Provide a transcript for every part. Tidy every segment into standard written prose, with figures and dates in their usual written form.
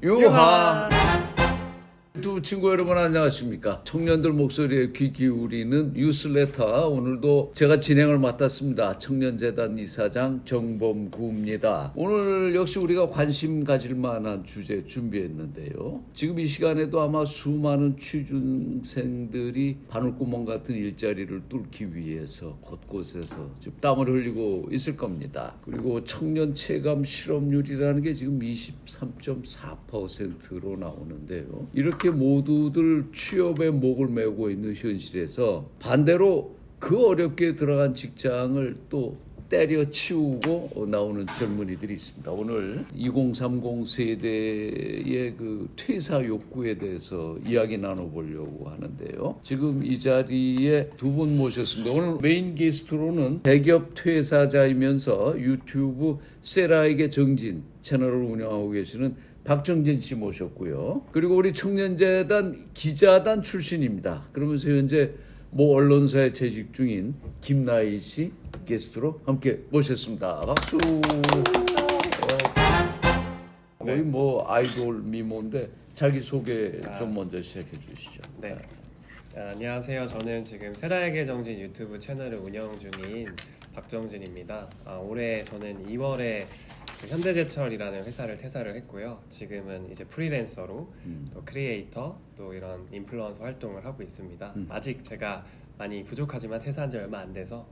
유하. 두 친구 여러분 안녕하십니까? 청년들 목소리에 귀 기울이는 뉴스레터, 오늘도 제가 진행을 맡았습니다. 청년재단 이사장 정범구입니다. 오늘 역시 우리가 관심 가질 만한 주제 준비했는데요. 지금 이 시간에도 아마 수많은 취준생들이 바늘구멍 같은 일자리를 뚫기 위해서 곳곳에서 지금 땀을 흘리고 있을 겁니다. 그리고 청년 체감 실업률이라는 게 지금 23.4%로 나오는데요. 이렇게 모두들 취업에 목을 메고 있는 현실에서 반대로 그 어렵게 들어간 직장을 또 때려치우고 나오는 젊은이들이 있습니다. 오늘 2030 세대의 그 퇴사 욕구에 대해서 이야기 나눠보려고 하는데요. 지금 이 자리에 두 분 모셨습니다. 오늘 메인 게스트로는 대기업 퇴사자이면서 유튜브 세라에게 정진 채널을 운영하고 계시는 박정진 씨 모셨고요. 그리고 우리 청년재단 기자단 출신입니다. 그러면서 현재 모 언론사에 재직 중인 김나희 씨 게스트로 함께 모셨습니다. 박수. 거의 뭐 아이돌 미모인데 자기 소개 좀 먼저 시작해 주시죠. 네. 안녕하세요. 저는 지금 세라에게 정진 유튜브 채널을 운영 중인 박정진입니다. 올해 저는 2월에 현대제철이라는 회사를 퇴사를 했고요. 지금은 이제 프리랜서로 또 크리에이터 또 이런 인플루언서 활동을 하고 있습니다. 아직 제가 많이 부족하지만 퇴사한 지 얼마 안 돼서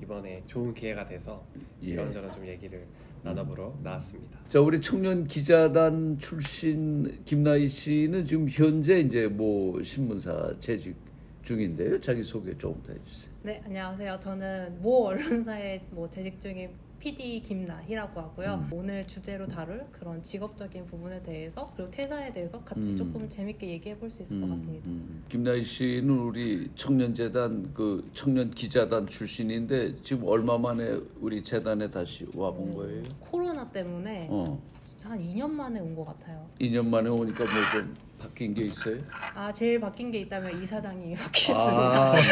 이번에 좋은 기회가 돼서 이런저런 좀 얘기를 나눠보러 나왔습니다. 자, 우리 청년 기자단 출신 김나희 씨는 지금 현재 이제 뭐 신문사 재직 중인데요. 자기 소개 조금 더 해주세요. 네, 안녕하세요. 저는 모 언론사에 재직 중인 PD 김나희라고 하고요. 오늘 주제로 다룰 그런 직업적인 부분에 대해서 그리고 퇴사에 대해서 같이 조금 재밌게 얘기해 볼 수 있을 것 같습니다. 김나희 씨는 우리 청년재단 그 청년 기자단 출신인데 지금 얼마 만에 우리 재단에 다시 와본 거예요? 코로나 때문에 진짜 한 2년 만에 온 것 같아요. 2년 만에 오니까 뭐 좀 바뀐 게 있어요? 제일 바뀐 게 있다면 이사장이 바뀌셨습니다. 네.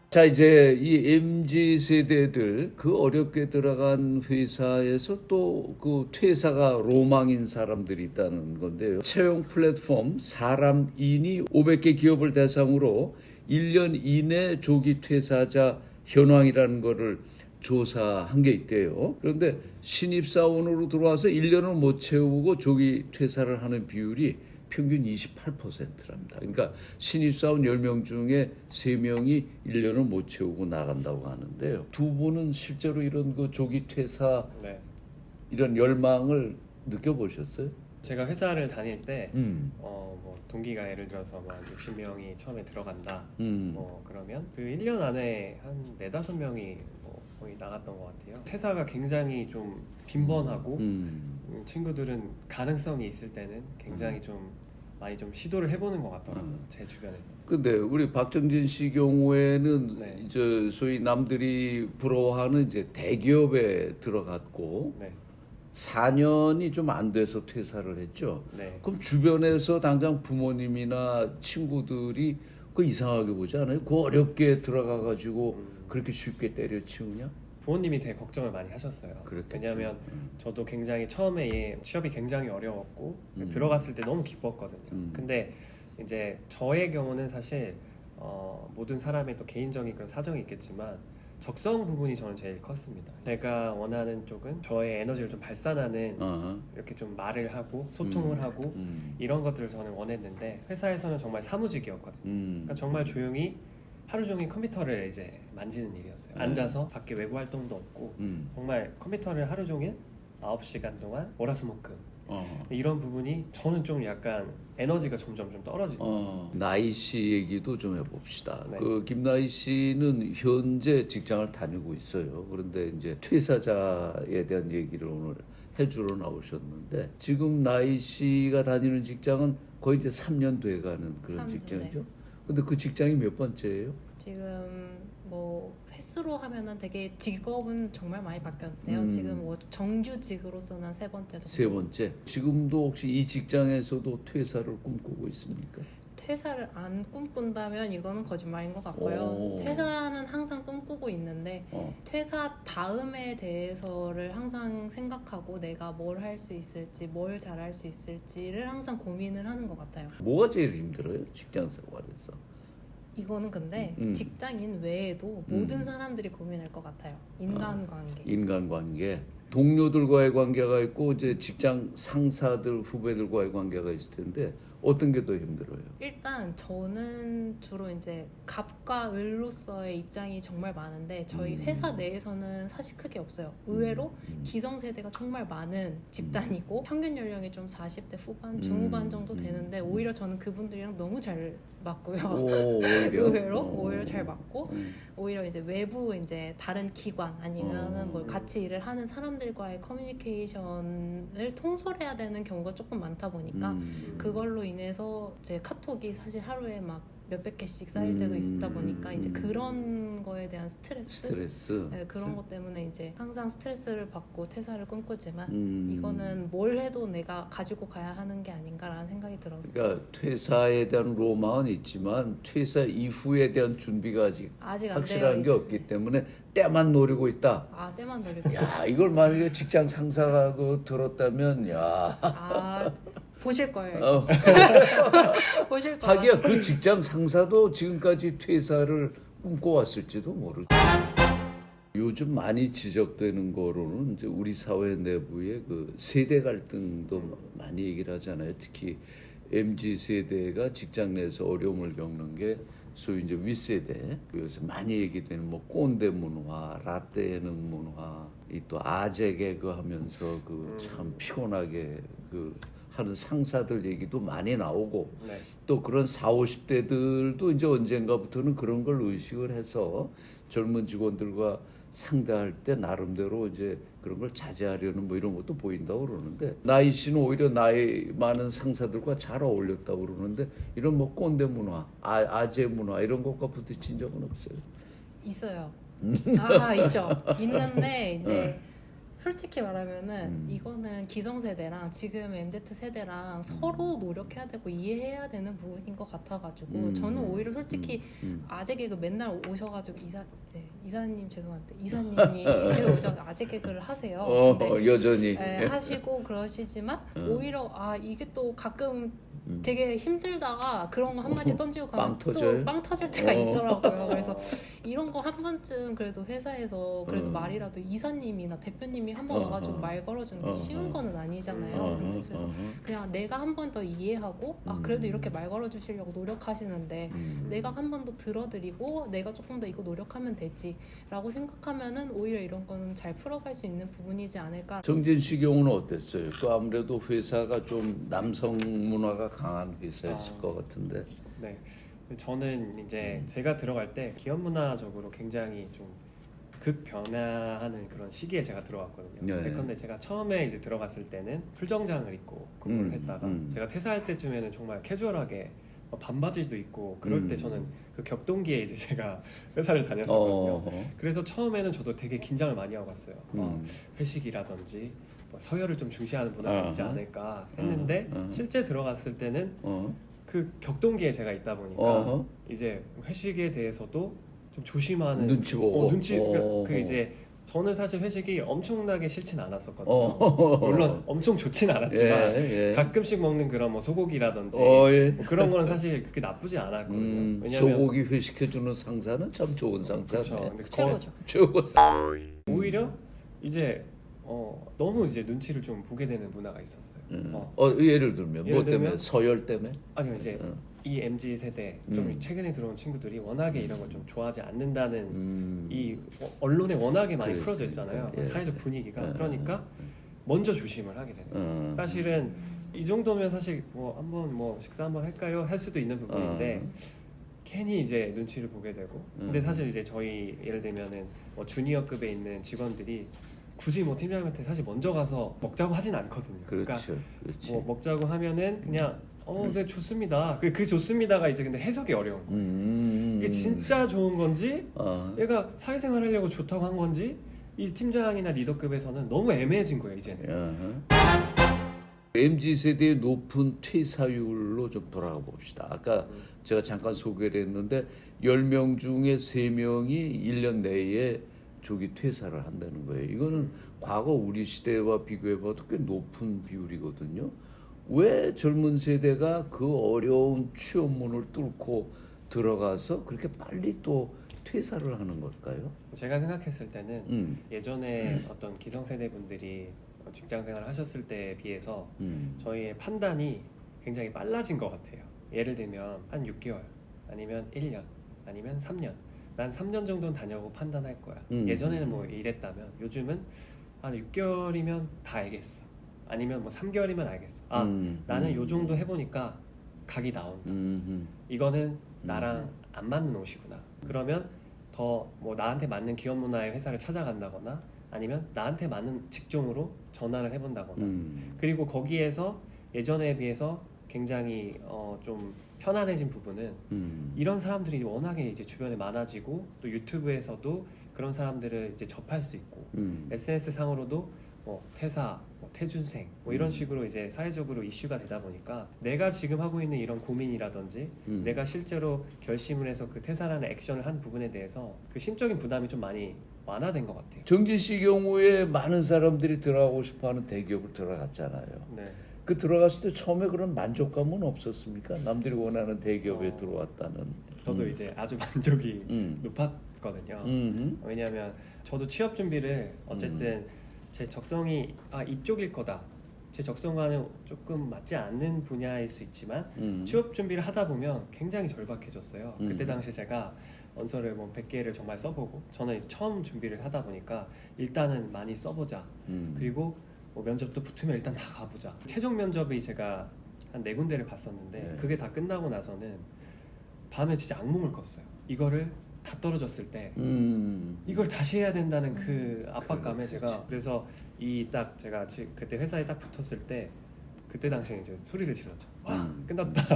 자, 이제 이 MZ 세대들 그 어렵게 들어간 회사에서 또 그 퇴사가 로망인 사람들이 있다는 건데요. 채용 플랫폼 사람인이 500개 기업을 대상으로 1년 이내 조기 퇴사자 현황이라는 거를 조사한 게 있대요. 그런데 신입사원으로 들어와서 1년을 못 채우고 조기 퇴사를 하는 비율이 평균 28%랍니다. 그러니까 신입사원 10명 중에 3명이 1년을 못 채우고 나간다고 하는데요. 두 분은 실제로 이런 그 조기 퇴사 이런 열망을 느껴보셨어요? 제가 회사를 다닐 때 뭐 동기가 예를 들어서 뭐 한 60명이 처음에 들어간다. 뭐 그러면 그 1년 안에 한 4-5명이 거의 나갔던 것 같아요. 퇴사가 굉장히 좀 빈번하고 친구들은 가능성이 있을 때는 굉장히 좀 많이 좀 시도를 해보는 것 같더라고요. 제 주변에서. 근데 우리 박정진 씨 경우에는 이제 소위 남들이 부러워하는 이제 대기업에 들어갔고 4년이 좀 안 돼서 퇴사를 했죠. 그럼 주변에서 당장 부모님이나 친구들이 그 이상하게 보지 않아요? 그 어렵게 들어가가지고 그렇게 쉽게 때려치우냐? 부모님이 되게 걱정을 많이 하셨어요. 그렇겠죠. 왜냐하면 저도 굉장히 처음에 취업이 굉장히 어려웠고 들어갔을 때 너무 기뻤거든요. 근데 이제 저의 경우는 사실 모든 사람의 또 개인적인 그런 사정이 있겠지만 적성 부분이 저는 제일 컸습니다. 제가 원하는 쪽은 저의 에너지를 좀 발산하는 이렇게 좀 말을 하고 소통을 하고 이런 것들을 저는 원했는데 회사에서는 정말 사무직이었거든요. 그러니까 정말 조용히 하루 종일 컴퓨터를 이제 만지는 일이었어요. 앉아서 밖에 외부 활동도 없고 정말 컴퓨터를 하루 종일 9시간 동안 월화수목금 이런 부분이 저는 좀 약간 에너지가 점점 좀 떨어지더라고요. 나희 씨 얘기도 좀 해봅시다. 그 김나희 씨는 현재 직장을 다니고 있어요. 그런데 이제 퇴사자에 대한 얘기를 오늘 해주러 나오셨는데 지금 나희 씨가 다니는 직장은 거의 이제 3년 돼가는 그런 직장이죠. 근데 그 직장이 몇 번째예요? 지금 뭐 횟수로 하면은 되게 직업은 정말 많이 바뀌었는데요. 지금 뭐 정규직으로서는 한 3번째 정도. 3번째. 지금도 혹시 이 직장에서도 퇴사를 꿈꾸고 있습니까? 퇴사를 안 꿈꾼다면 이거는 거짓말인 것 같고요. 퇴사는 항상 꿈꾸고 있는데 퇴사 다음에 대해서를 항상 생각하고 내가 뭘 할 수 있을지, 뭘 잘할 수 있을지를 항상 고민을 하는 것 같아요. 뭐가 제일 힘들어요? 직장 생활에서. 이거는 근데 직장인 외에도 모든 사람들이 고민할 것 같아요. 인간관계. 인간관계. 동료들과의 관계가 있고 이제 직장 상사들, 후배들과의 관계가 있을 텐데 어떤 게 더 힘들어요? 일단 저는 주로 이제 갑과 을로서의 입장이 정말 많은데 저희 회사 내에서는 사실 크게 없어요. 의외로 기성세대가 정말 많은 집단이고 평균 연령이 좀 40대 후반, 중후반 정도 되는데 오히려 저는 그분들이랑 너무 잘 맞고요. 오히려? 의외로 오히려 잘 맞고 오히려 이제 외부 이제 다른 기관 아니면은 뭐 같이 일을 하는 사람들과의 커뮤니케이션을 통솔해야 되는 경우가 조금 많다 보니까 그걸로 인해서 제 카톡이 사실 하루에 막 몇백 개씩 쌓일 때도 있다 보니까 이제 그런 거에 대한 스트레스? 네, 그런 것 때문에 이제 항상 스트레스를 받고 퇴사를 꿈꾸지만 이거는 뭘 해도 내가 가지고 가야 하는 게 아닌가라는 생각이 들어서 그러니까 퇴사에 대한 로망은 있지만 퇴사 이후에 대한 준비가 아직 안 확실한 게 되어 없기 때문에 때만 노리고 있다. 아 때만 노리고 야, 이걸 만약에 직장 상사가 들었다면 야. 보실 거예요. 보실 거예요. 하기야 그 직장 상사도 지금까지 퇴사를 꿈꿔왔을지도 모르죠. 요즘 많이 지적되는 거로는 이제 우리 사회 내부의 그 세대 갈등도 많이 얘기를 하잖아요. 특히 MZ 세대가 직장 내에서 어려움을 겪는 게 소위 이제 윗세대. 요새 많이 얘기되는 뭐 꼰대 문화, 라떼는 문화, 이 또 아재 개그 하면서 그 참 피곤하게 그 하는 상사들 얘기도 많이 나오고 네. 또 그런 40, 50대들도 이제 언젠가부터는 그런 걸 의식을 해서 젊은 직원들과 상대할 때 나름대로 이제 그런 걸 자제하려는 뭐 이런 것도 보인다고 그러는데 나이 씨는 오히려 나이 많은 상사들과 잘 어울렸다고 그러는데 이런 뭐 꼰대 문화, 아재 문화 이런 것과 부딪힌 적은 없어요? 있어요. 아 있죠. 있는데 이제 솔직히 말하면은 이거는 기성세대랑 지금 MZ세대랑 서로 노력해야 되고 이해해야 되는 부분인 것 같아가지고 저는 오히려 솔직히 아재 개그 맨날 오셔가지고 이사님 죄송한데 이사님이 계속 오셔서 아재 개그를 하세요. 근데, 여전히 하시고 그러시지만 오히려 이게 또 가끔 되게 힘들다가 그런 거 한마디 던지고 가면 또 빵 터질 때가 있더라고요. 그래서 이런 거 한 번쯤 그래도 회사에서 그래도 말이라도 이사님이나 대표님이 한 번 와가지고 말 걸어주는 게 쉬운 거는 아니잖아요. 그래서 그냥 내가 한 번 더 이해하고 그래도 이렇게 말 걸어주시려고 노력하시는데 내가 한 번 더 들어드리고 내가 조금 더 이거 노력하면 되지 라고 생각하면은 오히려 이런 거는 잘 풀어갈 수 있는 부분이지 않을까. 정진 씨 경우는 어땠어요? 그 아무래도 회사가 좀 남성 문화가 강한 회사였을 것 같은데. 네. 저는 이제 제가 들어갈 때 기업 문화적으로 굉장히 좀 급변화하는 그런 시기에 제가 들어갔거든요. 네. 그런데 제가 처음에 이제 들어갔을 때는 풀정장을 입고 근무를 했다가 제가 퇴사할 때쯤에는 정말 캐주얼하게 반바지도 입고 그럴 때 저는 그 격동기에 이제 제가 회사를 다녔었거든요. 그래서 처음에는 저도 되게 긴장을 많이 하고 갔어요. 회식이라든지 뭐 서열을 좀 중시하는 문화가 있지 않을까 했는데 실제 들어갔을 때는 그 격동기에 제가 있다 보니까 이제 회식에 대해서도 좀 조심하는 눈치 보고 그 이제 저는 사실 회식이 엄청나게 싫진 않았었거든요. 물론 엄청 좋진 않았지만 가끔씩 먹는 그런 뭐 소고기라든지 뭐 그런 거는 사실 그렇게 나쁘지 않았거든요. 왜냐면 소고기 회식해주는 상사는 참 좋은 상사네. 최고죠. 최고사. 오히려 이제 너무 이제 눈치를 좀 보게 되는 문화가 있었어요. 예를 들면 뭐 때문에? 서열 때문에? 아니요 이제 이 MZ 세대 좀 최근에 들어온 친구들이 워낙에 이런 걸 좀 좋아하지 않는다는 이 언론에 워낙에 많이 풀어져 있잖아요. 사회적 분위기가. 그러니까 먼저 조심을 하게 되는. 사실은 이 정도면 사실 뭐 한번 뭐 식사 한번 할까요? 할 수도 있는 부분인데 괜히 이제 눈치를 보게 되고. 근데 사실 이제 저희 예를 들면은 뭐 주니어급에 있는 직원들이 굳이 뭐 팀장님한테 사실 먼저 가서 먹자고 하진 않거든요. 그러니까 그렇지. 뭐 먹자고 하면은 그냥 네 좋습니다. 그 좋습니다가 이제 근데 해석이 어려운 거예요. 이게 진짜 좋은 건지 얘가 사회생활 하려고 좋다고 한 건지 이 팀장이나 리더급에서는 너무 애매해진 거예요 이제는. MZ세대의 높은 퇴사율로 좀 돌아가 봅시다. 아까 제가 잠깐 소개를 했는데 10명 중에 3명이 1년 내에 조기 퇴사를 한다는 거예요. 이거는 과거 우리 시대와 비교해봐도 꽤 높은 비율이거든요. 왜 젊은 세대가 그 어려운 취업문을 뚫고 들어가서 그렇게 빨리 또 퇴사를 하는 걸까요? 제가 생각했을 때는 예전에 어떤 기성세대 분들이 직장 생활을 하셨을 때에 비해서 저희의 판단이 굉장히 빨라진 것 같아요. 예를 들면 한 6개월 아니면 1년 아니면 3년 난 3년 정도는 다녀보고 판단할 거야. 예전에는 뭐 이랬다면 요즘은 한 6개월이면 다 알겠어. 아니면 뭐 3개월이면 알겠어. 나는 요 정도 해보니까 각이 나온다. 이거는 나랑 안 맞는 옷이구나. 그러면 더 뭐 나한테 맞는 기업 문화의 회사를 찾아간다거나 아니면 나한테 맞는 직종으로 전환을 해본다거나 그리고 거기에서 예전에 비해서 굉장히 좀 편안해진 부분은 이런 사람들이 워낙에 이제 주변에 많아지고 또 유튜브에서도 그런 사람들을 이제 접할 수 있고 SNS 상으로도 뭐 퇴사, 뭐 퇴준생 뭐 이런 식으로 이제 사회적으로 이슈가 되다 보니까 내가 지금 하고 있는 이런 고민이라든지 내가 실제로 결심을 해서 그 퇴사라는 액션을 한 부분에 대해서 그 심적인 부담이 좀 많이 완화된 것 같아요. 정진 씨 경우에 많은 사람들이 들어가고 싶어하는 대기업을 들어갔잖아요. 네. 그 들어갔을 때 처음에 그런 만족감은 없었습니까? 남들이 원하는 대기업에 들어왔다는. 저도 이제 아주 만족이 높았거든요. 왜냐하면 저도 취업 준비를 어쨌든 제 적성이 이쪽일 거다. 제 적성과는 조금 맞지 않는 분야일 수 있지만 취업 준비를 하다 보면 굉장히 절박해졌어요. 그때 당시 제가 원서를 뭐 100개를 정말 써보고 저는 이제 처음 준비를 하다 보니까 일단은 많이 써보자. 그리고 뭐 면접도 붙으면 일단 다 가보자. 최종 면접이 제가 한 4군데를 봤었는데 네. 그게 다 끝나고 나서는 밤에 진짜 악몽을 꿨어요. 이거를 다 떨어졌을 때 이걸 다시 해야 된다는 그 압박감에 제가 그래서 이 딱 제가 그때 회사에 딱 붙었을 때 그때 당시에 이제 소리를 질렀죠. 와 끝났다.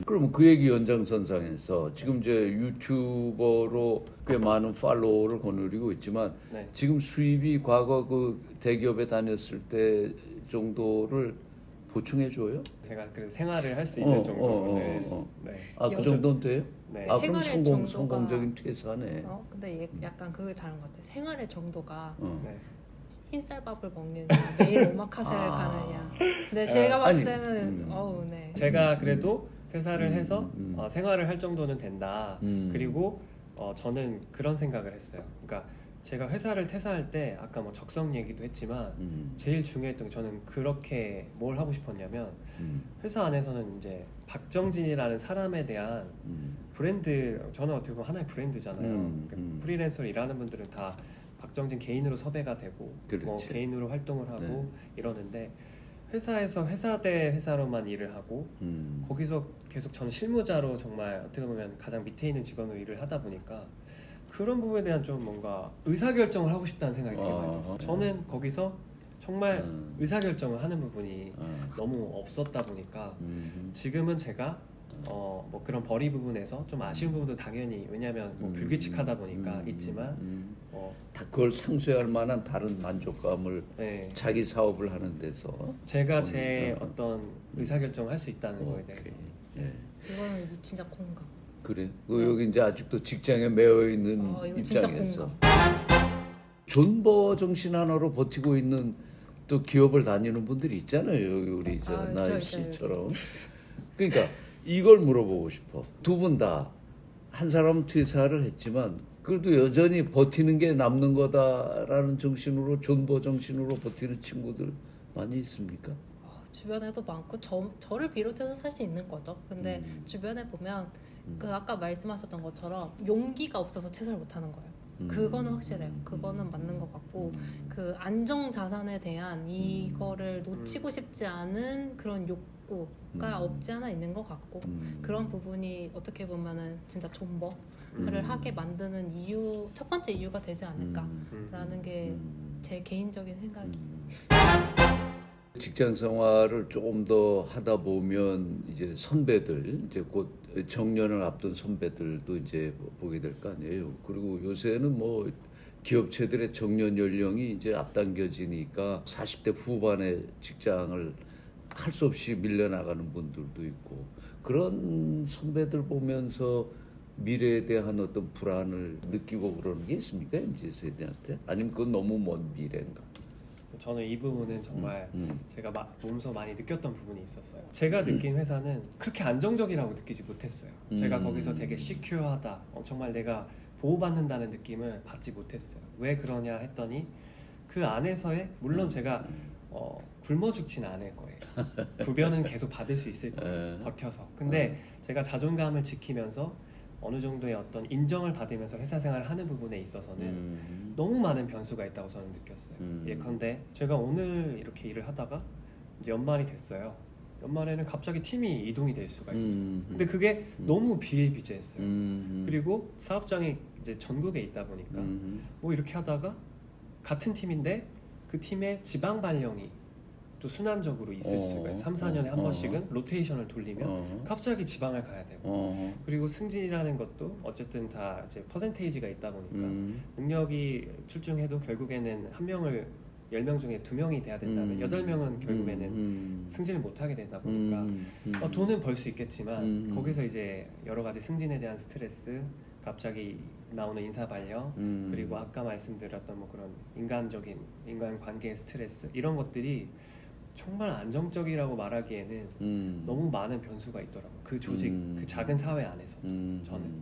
그럼 그 얘기 연장선상에서 지금 이제 유튜버로 꽤 많은 팔로워를 거느리고 있지만 네. 지금 수입이 과거 그 대기업에 다녔을 때 정도를 보충해 줘요? 제가 그 생활을 할 수 있는 정도는 네. 아, 그 정도는 돼요? 네. 아, 그럼 생활의 정도가- 성공적인 퇴사네. 근데 약간 그게 다른 것 같아요. 생활의 정도가 네. 흰쌀밥을 먹느냐 매일 오마카세를 가느냐. 근데 제가 봤을 때는 네. 제가 그래도 퇴사를 해서 생활을 할 정도는 된다. 그리고 저는 그런 생각을 했어요. 그러니까 제가 회사를 퇴사할 때 아까 뭐 적성 얘기도 했지만 제일 중요했던 게 저는 그렇게 뭘 하고 싶었냐면 회사 안에서는 이제 박정진이라는 사람에 대한 브랜드, 저는 어떻게 보면 하나의 브랜드잖아요. 그러니까 프리랜서로 일하는 분들은 다 박정진 개인으로 섭외가 되고 그렇지. 뭐 개인으로 활동을 하고 네. 이러는데 회사에서 회사 대 회사로만 일을 하고 거기서 계속 저는 실무자로 정말 어떻게 보면 가장 밑에 있는 직원으로 일을 하다 보니까 그런 부분에 대한 좀 뭔가 의사결정을 하고 싶다는 생각이 되게 많이 들었어요. 저는 거기서 정말 의사결정을 하는 부분이 너무 없었다 보니까 지금은 제가 뭐 그런 벌이 부분에서 좀 아쉬운 부분도 당연히 왜냐하면 뭐 불규칙하다 보니까 있지만 다 그걸 상쇄할 만한 다른 만족감을 네. 자기 사업을 하는 데서 제가 제 어떤 의사결정을 할 수 있다는 거에 대해서 네. 이거는 진짜 공감. 그래. 여기 이제 아직도 직장에 매여 있는 이거 진짜 입장에서 공감. 존버 정신 하나로 버티고 있는 또 기업을 다니는 분들이 있잖아요. 여기 우리 나희 씨처럼. 그러니까 이걸 물어보고 싶어. 두 분 다 한 사람은 퇴사를 했지만 그래도 여전히 버티는 게 남는 거다라는 정신으로 존버 정신으로 버티는 친구들 많이 있습니까? 주변에도 많고 저를 비롯해서 사실 있는 거죠. 근데 주변에 보면 그 아까 말씀하셨던 것처럼 용기가 없어서 퇴사를 못하는 거예요. 그거는 확실해요. 그거는 맞는 것 같고 그 안정 자산에 대한 이거를 놓치고 싶지 않은 그런 욕구가 없지 않아 있는 것 같고 그런 부분이 어떻게 보면은 진짜 존버를 하게 만드는 이유 첫 번째 이유가 되지 않을까라는 게 제 개인적인 생각이에요. 직장 생활을 조금 더 하다 보면 이제 선배들 이제 곧 정년을 앞둔 선배들도 이제 보게 될 거 아니에요. 그리고 요새는 뭐 기업체들의 정년 연령이 이제 앞당겨지니까 40대 후반에 직장을 할 수 없이 밀려나가는 분들도 있고 그런 선배들 보면서 미래에 대한 어떤 불안을 느끼고 그러는 게 있습니까? MZ 세대한테? 아니면 그건 너무 먼 미래인가? 저는 이 부분은 정말 음. 제가 몸소 많이 느꼈던 부분이 있었어요. 제가 느낀 회사는 그렇게 안정적이라고 느끼지 못했어요. 제가 거기서 되게 시큐어하다, 정말 내가 보호받는다는 느낌을 받지 못했어요. 왜 그러냐 했더니 그 안에서의 물론 제가 굶어 죽진 않을 거예요. 급여는 계속 받을 수 있을 거예요. 버텨서. 근데 제가 자존감을 지키면서 어느 정도의 어떤 인정을 받으면서 회사 생활을 하는 부분에 있어서는 너무 많은 변수가 있다고 저는 느꼈어요. 예컨대 제가 오늘 이렇게 일을 하다가 이제 연말이 됐어요. 연말에는 갑자기 팀이 이동이 될 수가 있어요. 근데 그게 너무 비일비재했어요. 그리고 사업장이 이제 전국에 있다 보니까 뭐 이렇게 하다가 같은 팀인데 그 팀의 지방 발령이 또 순환적으로 있을 수가 있어요. 3, 4년에 한 번씩은 로테이션을 돌리면 갑자기 지방을 가야 되고 그리고 승진이라는 것도 어쨌든 다 이제 퍼센테이지가 있다 보니까 능력이 출중해도 결국에는 한 명을 10명 중에 2명이 돼야 된다면 8명은 결국에는 승진을 못하게 되다 보니까 돈은 벌 수 있겠지만 거기서 이제 여러 가지 승진에 대한 스트레스, 갑자기 나오는 인사 발령, 그리고 아까 말씀드렸던 뭐 그런 인간 관계의 스트레스 이런 것들이 정말 안정적이라고 말하기에는 너무 많은 변수가 있더라고요. 그 조직, 그 작은 사회 안에서 저는.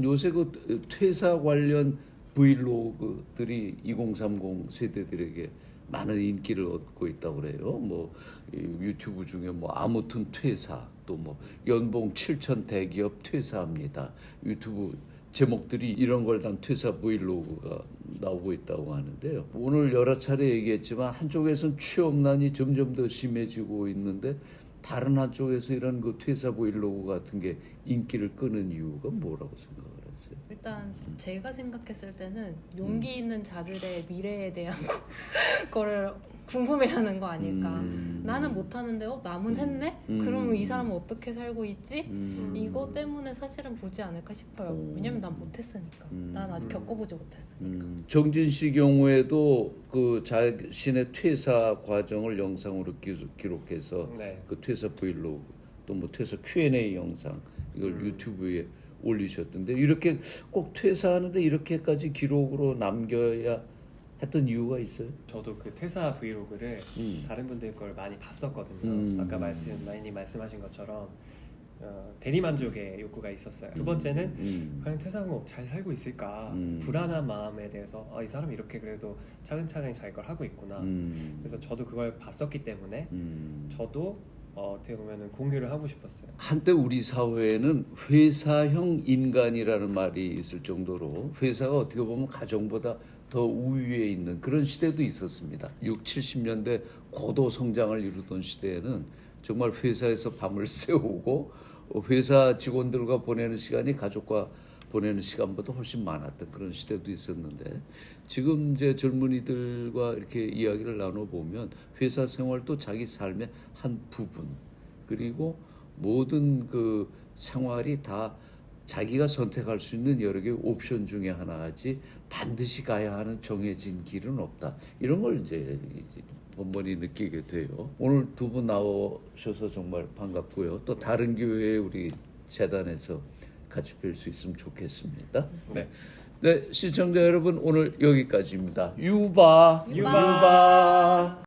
요새 그 퇴사 관련 브이로그들이 2030 세대들에게 많은 인기를 얻고 있다고 그래요. 뭐 유튜브 중에 뭐 아무튼 퇴사, 또 뭐 연봉 7천 대기업 퇴사합니다. 유튜브 제목들이 이런 걸 단 퇴사 브이로그가 나오고 있다고 하는데요. 오늘 여러 차례 얘기했지만 한쪽에서는 취업난이 점점 더 심해지고 있는데 다른 한쪽에서 이런 그 퇴사 브이로그 같은 게 인기를 끄는 이유가 뭐라고 생각을 했어요? 일단 제가 생각했을 때는 용기 있는 자들의 미래에 대한 거를 궁금해하는 거 아닐까. 나는 못하는데 남은 했네? 그러면 이 사람은 어떻게 살고 있지? 이거 때문에 사실은 보지 않을까 싶어요. 왜냐면 난 못했으니까. 난 아직 겪어보지 못했으니까. 정진 씨 경우에도 그 자신의 퇴사 과정을 영상으로 기록해서 네. 그 퇴사 브이로그 또 뭐 퇴사 Q&A 영상 이걸 유튜브에 올리셨던데 이렇게 꼭 퇴사하는데 이렇게까지 기록으로 남겨야 했던 이유가 있어요? 저도 그 퇴사 브이로그를 다른 분들 걸 많이 봤었거든요. 아까 많이 말씀하신 것처럼 대리만족의 욕구가 있었어요. 두 번째는 과연 퇴사하고 잘 살고 있을까 불안한 마음에 대해서 이 사람이 이렇게 그래도 차근차근히 자기 걸 하고 있구나. 그래서 저도 그걸 봤었기 때문에 저도 어떻게 보면 공유를 하고 싶었어요. 한때 우리 사회에는 회사형 인간이라는 말이 있을 정도로 회사가 어떻게 보면 가정보다 더 우위에 있는 그런 시대도 있었습니다. 60, 70년대 고도 성장을 이루던 시대에는 정말 회사에서 밤을 새우고 회사 직원들과 보내는 시간이 가족과 보내는 시간보다 훨씬 많았던 그런 시대도 있었는데 지금 이제 젊은이들과 이렇게 이야기를 나눠보면 회사 생활도 자기 삶의 한 부분 그리고 모든 그 생활이 다 자기가 선택할 수 있는 여러 개의 옵션 중에 하나지 반드시 가야 하는 정해진 길은 없다. 이런 걸 이제 번번이 느끼게 돼요. 오늘 두 분 나오셔서 정말 반갑고요. 또 다른 교회에 우리 재단에서 같이 뵐 수 있으면 좋겠습니다. 네. 네, 시청자 여러분 오늘 여기까지입니다. 유바. 유바.